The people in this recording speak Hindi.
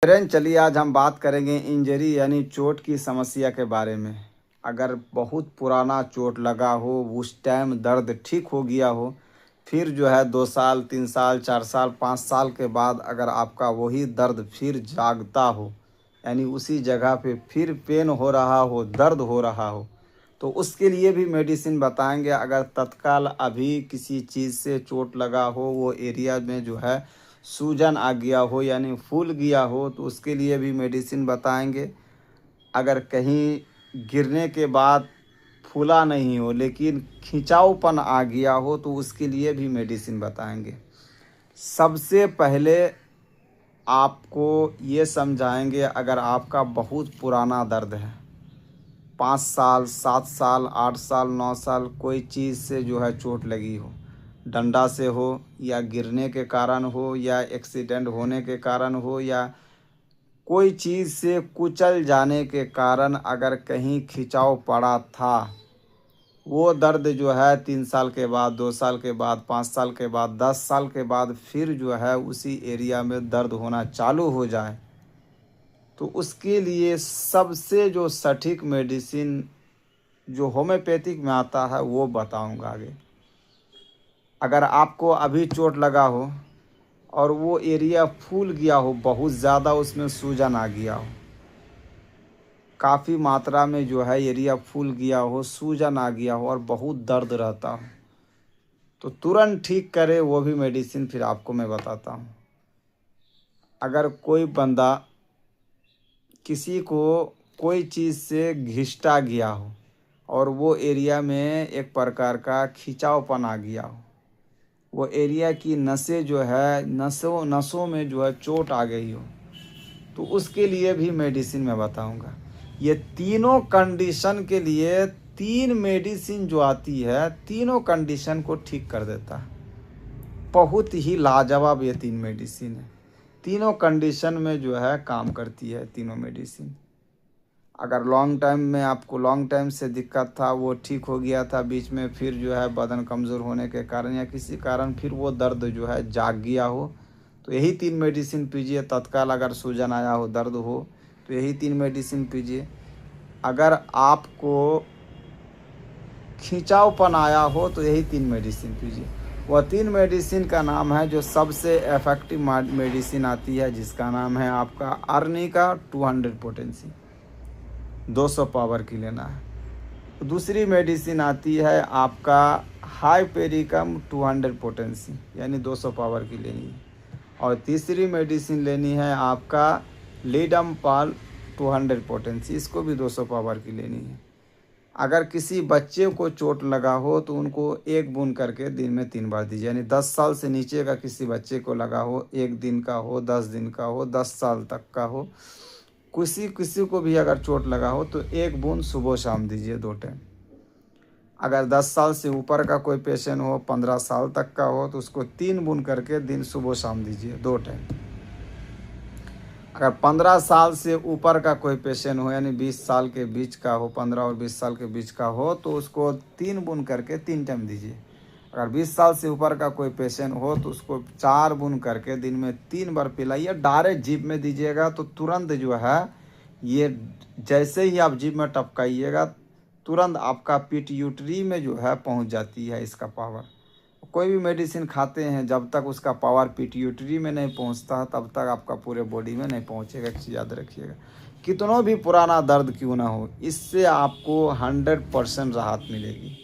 फ्रेंड, चलिए आज हम बात करेंगे इंजरी यानी चोट की समस्या के बारे में। अगर बहुत पुराना चोट लगा हो, उस टाइम दर्द ठीक हो गया हो, फिर जो है 2 साल 3 साल 4 साल 5 साल के बाद अगर आपका वही दर्द फिर जागता हो, यानी उसी जगह पे फिर पेन हो रहा हो, दर्द हो रहा हो, तो उसके लिए भी मेडिसिन बताएंगे। अगर तत्काल अभी किसी चीज़ से चोट लगा हो, वो एरिया में जो है सूजन आ गया हो यानी फूल गया हो, तो उसके लिए भी मेडिसिन बताएंगे। अगर कहीं गिरने के बाद फूला नहीं हो लेकिन खिंचावपन आ गया हो, तो उसके लिए भी मेडिसिन बताएंगे। सबसे पहले आपको ये समझाएंगे, अगर आपका बहुत पुराना दर्द है, 5 साल 7 साल 8 साल 9 साल कोई चीज़ से जो है चोट लगी हो, डंडा से हो या गिरने के कारण हो या एक्सीडेंट होने के कारण हो या कोई चीज़ से कुचल जाने के कारण अगर कहीं खिंचाव पड़ा था, वो दर्द जो है 3 साल के बाद 2 साल के बाद 5 साल के बाद 10 साल के बाद फिर जो है उसी एरिया में दर्द होना चालू हो जाए, तो उसके लिए सबसे जो सटीक मेडिसिन जो होम्योपैथिक में आता है वो बताऊंगा आगे। अगर आपको अभी चोट लगा हो और वो एरिया फूल गया हो, बहुत ज़्यादा उसमें सूजन आ गया हो, काफ़ी मात्रा में जो है एरिया फूल गया हो, सूजन आ गया हो और बहुत दर्द रहता हो, तो तुरंत ठीक करे वो भी मेडिसिन फिर आपको मैं बताता हूँ। अगर कोई बंदा किसी को कोई चीज़ से घिसटा गया हो और वो एरिया में एक प्रकार का खिंचावपन आ गया हो, वो एरिया की नसें जो है नसों में जो है चोट आ गई हो, तो उसके लिए भी मेडिसिन मैं बताऊंगा। ये तीनों कंडीशन के लिए 3 मेडिसिन जो आती है, तीनों कंडीशन को ठीक कर देता है। बहुत ही लाजवाब ये 3 मेडिसिन है, तीनों कंडीशन में जो है काम करती है तीनों मेडिसिन। अगर लॉन्ग टाइम में आपको लॉन्ग टाइम से दिक्कत था, वो ठीक हो गया था, बीच में फिर जो है बदन कमज़ोर होने के कारण या किसी कारण फिर वो दर्द जो है जाग गया हो, तो यही 3 मेडिसिन पीजिए। तत्काल अगर सूजन आया हो, दर्द हो, तो यही 3 मेडिसिन पीजिए। अगर आपको खिंचावपन आया हो, तो यही 3 मेडिसिन पीजिए। वह 3 मेडिसिन का नाम है जो सबसे इफ़ेक्टिव मेडिसिन आती है, जिसका नाम है आपका आर्निका 200 पोटेंसी, 200 पावर की लेना है। दूसरी मेडिसिन आती है आपका हाइपेरिकम 200 पोटेंसी यानी 200 पावर की लेनी है। और तीसरी मेडिसिन लेनी है आपका लीडम पाल 200 पोटेंसी, इसको भी 200 पावर की लेनी है। अगर किसी बच्चे को चोट लगा हो तो उनको 1 बूंद करके दिन में 3 बार दीजिए, यानी 10 साल से नीचे का किसी बच्चे को लगा हो, 1 दिन का हो, 10 दिन का हो, 10 साल तक का हो, किसी किसी को भी अगर चोट लगा हो तो 1 बूंद सुबह शाम दीजिए 2 टाइम। अगर 10 साल से ऊपर का कोई पेशेंट हो, 15 साल तक का हो, तो उसको 3 बूंद करके दिन सुबह शाम दीजिए 2 टाइम। अगर 15 साल से ऊपर का कोई पेशेंट हो, यानी 20 साल के बीच का हो, 15 और 20 साल के बीच का हो, तो उसको 3 बूंद करके 3 टाइम दीजिए। अगर 20 साल से ऊपर का कोई पेशेंट हो तो उसको 4 बूंद करके दिन में 3 बार पिलाइए। डायरेक्ट जीभ में दीजिएगा तो तुरंत जो है ये जैसे ही आप जीभ में टपकाइएगा, तुरंत आपका पिट्यूटरी में जो है पहुंच जाती है इसका पावर। कोई भी मेडिसिन खाते हैं, जब तक उसका पावर पिट्यूटरी में नहीं पहुंचता तब तक आपका पूरे बॉडी में नहीं पहुंचेगा। एक चीज़ याद रखिएगा, कितना भी पुराना दर्द क्यों ना हो, इससे आपको 100% राहत मिलेगी।